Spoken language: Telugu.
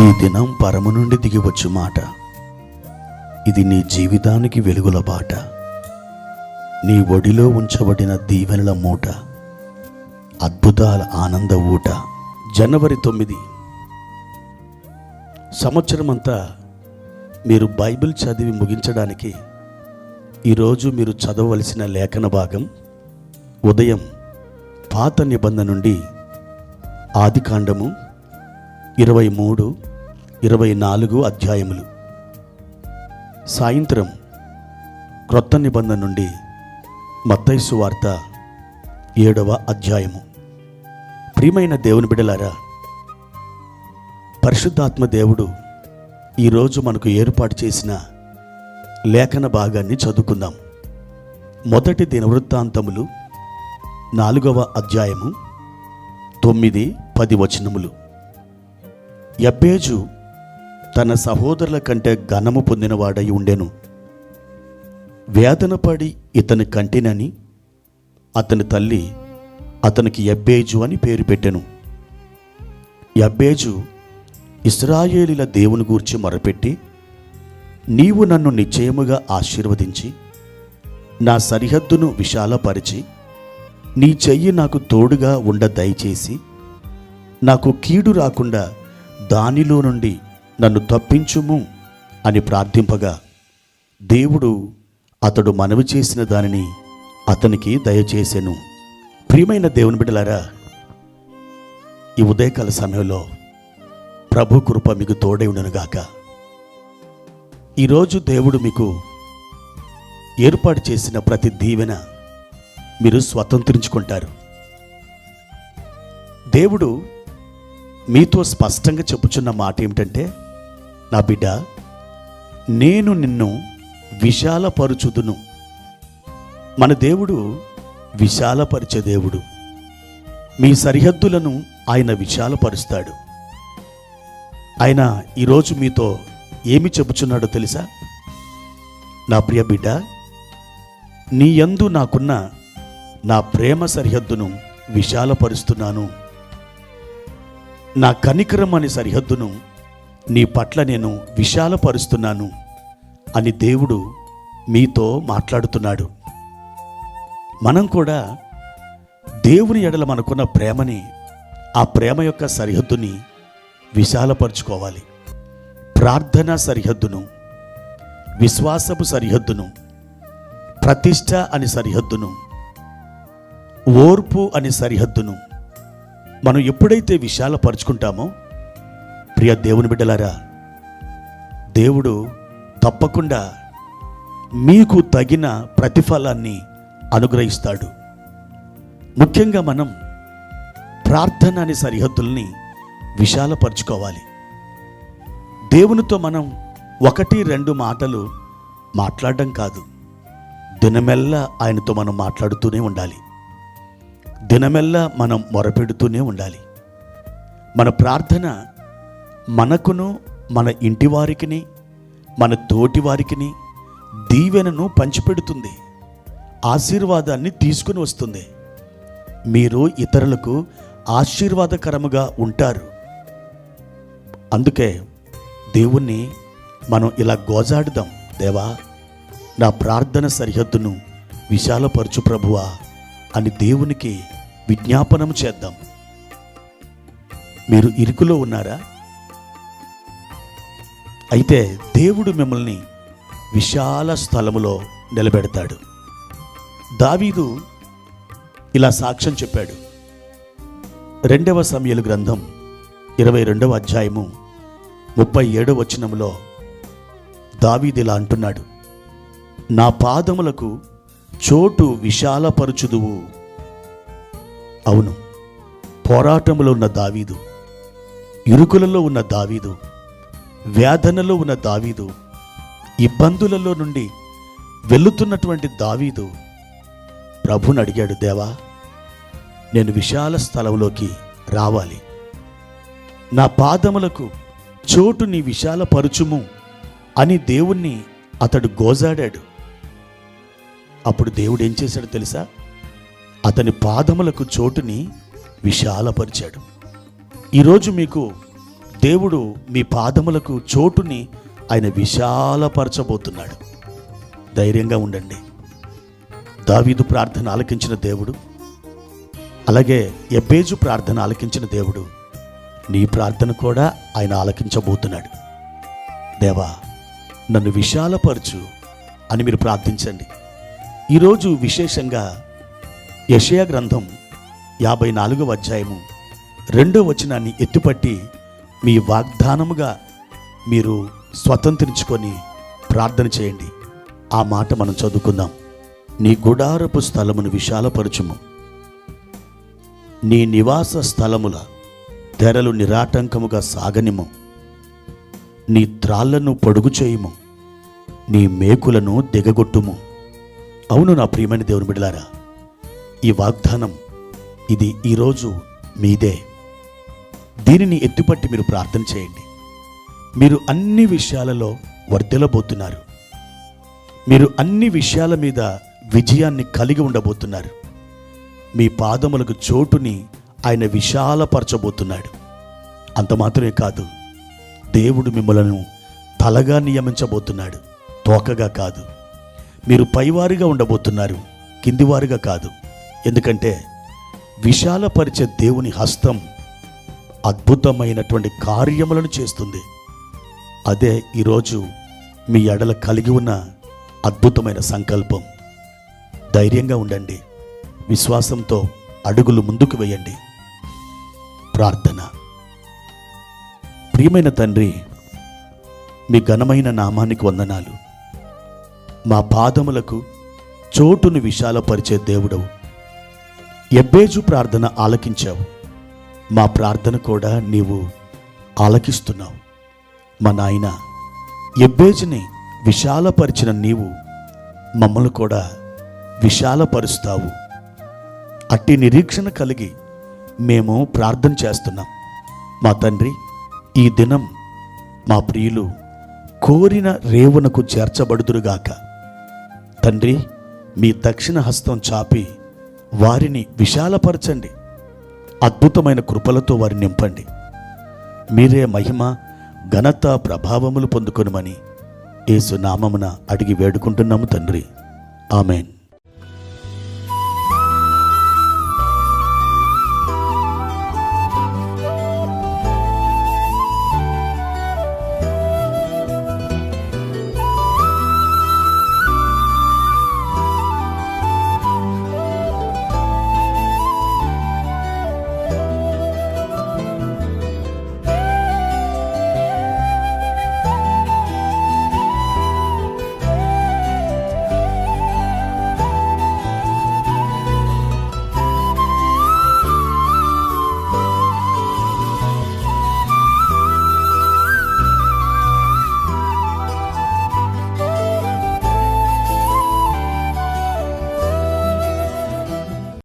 ఈ దినం పరము నుండి దిగివచ్చు మాట. ఇది నీ జీవితానికి వెలుగుల బాట. నీ ఒడిలో ఉంచబడిన దీవెనల మూట, అద్భుతాల ఆనంద ఊట. జనవరి 9 సంవత్సరమంతా మీరు బైబిల్ చదివి ముగించడానికి ఈరోజు మీరు చదవవలసిన లేఖన భాగం ఉదయం పాత నిబంధన నుండి ఆదికాండము 23, 24 అధ్యాయములు, సాయంత్రం క్రొత్త నిబంధన నుండి మత్తయి సువార్త 7వ అధ్యాయము. ప్రియమైన దేవుని బిడ్డలారా, పరిశుద్ధాత్మ దేవుడు ఈరోజు మనకు ఏర్పాటు చేసిన లేఖన భాగాన్ని చదువుకుందాం. మొదటి దినవృత్తాంతములు 4వ అధ్యాయము 9, 10 వచనములు. యబ్బేజు తన సహోదరుల కంటే ఘనము పొందినవాడై ఉండెను. వేదనపడి ఇతని కంటినని అతని తల్లి అతనికి యబ్బేజు అని పేరు పెట్టెను. యబ్బేజు ఇశ్రాయేలీల దేవుని గూర్చి మొరపెట్టి, నీవు నన్ను నిశ్చయముగా ఆశీర్వదించి నా సరిహద్దును విశాలపరిచి నీ చెయ్యి నాకు తోడుగా ఉండ దయచేసి నాకు కీడు రాకుండా దానిలో నుండి నన్ను తప్పించుము అని ప్రార్థింపగా, దేవుడు అతడు మనవి చేసిన దానిని అతనికి దయచేసెను. ప్రియమైన దేవుని బిడ్డలారా, ఈ ఉదయకాల సమయంలో ప్రభు కృప మీకు తోడై ఉండునుగాక. ఈరోజు దేవుడు మీకు ఏర్పాటు చేసిన ప్రతి దీవెన మీరు స్వతంత్రించుకుంటారు. దేవుడు మీతో స్పష్టంగా చెప్పుచున్న మాట ఏమిటంటే, నా బిడ్డ, నేను నిన్ను విశాలపరుచుదును. మన దేవుడు విశాలపరిచే దేవుడు. మీ సరిహద్దులను ఆయన విశాలపరుస్తాడు. ఆయన ఈరోజు మీతో ఏమి చెప్పుచున్నాడో తెలుసా? నా ప్రియ బిడ్డ, నీ యందు నాకున్న నా ప్రేమ సరిహద్దును విశాలపరుస్తున్నాను. నా కనికరం అనే సరిహద్దును నీ పట్ల నేను విశాలపరుస్తున్నాను అని దేవుడు మీతో మాట్లాడుతున్నాడు. మనం కూడా దేవుని ఎడల మనకున్న ప్రేమని, ఆ ప్రేమ యొక్క సరిహద్దుని విశాలపరుచుకోవాలి. ప్రార్థన సరిహద్దును, విశ్వాసపు సరిహద్దును, ప్రతిష్ట అని సరిహద్దును, ఓర్పు అని సరిహద్దును మనం ఎప్పుడైతే విశాలపరుచుకుంటామో, ప్రియ దేవుని బిడ్డలారా, దేవుడు తప్పకుండా మీకు తగిన ప్రతిఫలాన్ని అనుగ్రహిస్తాడు. ముఖ్యంగా మనం ప్రార్థన అనే సరిహద్దుల్ని విశాలపరుచుకోవాలి. దేవునితో మనం 1-2 మాటలు మాట్లాడడం కాదు, దినమెల్లా ఆయనతో మనం మాట్లాడుతూనే ఉండాలి. దినమెల్లా మనం మొరపెడుతూనే ఉండాలి. మన ప్రార్థన మనకును, మన ఇంటి వారికిని, మన తోటి వారికిని దీవెనను పంచిపెడుతుంది, ఆశీర్వాదాన్ని తీసుకుని వస్తుంది. మీరు ఇతరులకు ఆశీర్వాదకరముగా ఉంటారు. అందుకే దేవుణ్ణి మనం ఇలా గోజాడుదాం, దేవా, నా ప్రార్థన సరిహద్దును విశాలపరచు ప్రభువా అని దేవునికి విజ్ఞాపనం చేద్దాం. మీరు ఇరుకులో ఉన్నారా? అయితే దేవుడు మిమ్మల్ని విశాల స్థలములో నిలబెడతాడు. దావీదు ఇలా సాక్ష్యం చెప్పాడు. 2వ సమూయేలు గ్రంథం 22వ అధ్యాయము 37వ వచనములో దావీదు ఇలా అంటున్నాడు, నా పాదములకు చోటు విశాలపరుచుదువు. అవును, పోరాటంలో ఉన్న దావీదు, ఇరుకులలో ఉన్న దావీదు, వేదనలో ఉన్న దావీదు, ఇబ్బందులలో నుండి వెళుతున్నటువంటి దావీదు ప్రభుని అడిగాడు, దేవా, నేను విశాల స్థలంలోకి రావాలి, నా పాదములకు చోటు నీ విశాలపరుచుము అని దేవుణ్ణి అతడు గోజాడాడు. అప్పుడు దేవుడు ఏం చేశాడో తెలుసా? అతని పాదములకు చోటుని విశాలపరిచాడు. ఈరోజు మీకు దేవుడు మీ పాదములకు చోటుని ఆయన విశాలపరచబోతున్నాడు. ధైర్యంగా ఉండండి. దావీదు ప్రార్థన ఆలకించిన దేవుడు, అలాగే ఎబ్బేజు ప్రార్థన ఆలకించిన దేవుడు నీ ప్రార్థన కూడా ఆయన ఆలకించబోతున్నాడు. దేవా, నన్ను విశాలపరచు అని మీరు ప్రార్థించండి. ఈరోజు విశేషంగా యెషయా గ్రంథం 54వ అధ్యాయము 2వ వచనాన్ని ఎత్తుపట్టి మీ వాగ్దానముగా మీరు స్వతంత్రించుకొని ప్రార్థన చేయండి. ఆ మాట మనం చదువుకుందాం. నీ గుడారపు స్థలమును విశాలపరచుము, నీ నివాస స్థలముల తెరలు నిరాటంకముగా సాగనిము, నీ త్రాళ్లను పొడుగు చేయుము, నీ మేకులను దిగగొట్టుము. అవును నా ప్రియమైన దేవుని బిడ్డలారా, ఈ వాగ్దానం ఇది ఈరోజు మీదే. దీనిని ఎత్తుపట్టి మీరు ప్రార్థన చేయండి. మీరు అన్ని విషయాలలో వర్ధిల్లబోతున్నారు. మీరు అన్ని విషయాల మీద విజయాన్ని కలిగి ఉండబోతున్నారు. మీ పాదములకు చోటుని ఆయన విశాలపరచబోతున్నాడు. అంత మాత్రమే కాదు, దేవుడు మిమ్మలను తలగా నియమించబోతున్నాడు, తోకగా కాదు. మీరు పైవారిగా ఉండబోతున్నారు, కిందివారిగా కాదు. ఎందుకంటే విశాలపరిచే దేవుని హస్తం అద్భుతమైనటువంటి కార్యములను చేస్తుంది. అదే ఈరోజు మీ ఎడల కలిగి ఉన్న అద్భుతమైన సంకల్పం. ధైర్యంగా ఉండండి. విశ్వాసంతో అడుగులు ముందుకు వేయండి. ప్రార్థన. ప్రియమైన తండ్రి, మీ ఘనమైన నామానికి వందనాలు. మా పాదములకు చోటును విశాలపరిచే దేవుడవు. ఎబ్బేజు ప్రార్థన ఆలకించావు. మా ప్రార్థన కూడా నీవు ఆలకిస్తున్నావు. మా నాయన, ఎబ్బేజుని విశాలపరిచిన నీవు మమ్మల్ని కూడా విశాలపరుస్తావు. అట్టి నిరీక్షణ కలిగి మేము ప్రార్థన చేస్తున్నాం. మా తండ్రి, ఈ దినం మా ప్రియులు కోరిన రేవునకు చేర్చబడుదురుగాక. తండ్రి, మీ దక్షిణ హస్తం చాపి వారిని విశాలపరచండి. అద్భుతమైన కృపలతో వారిని నింపండి. మీరే మహిమ, ఘనత, ప్రభావములు పొందుకొనుమని యేసు నామమున అడిగి వేడుకుంటున్నాము తండ్రి. ఆమెన్.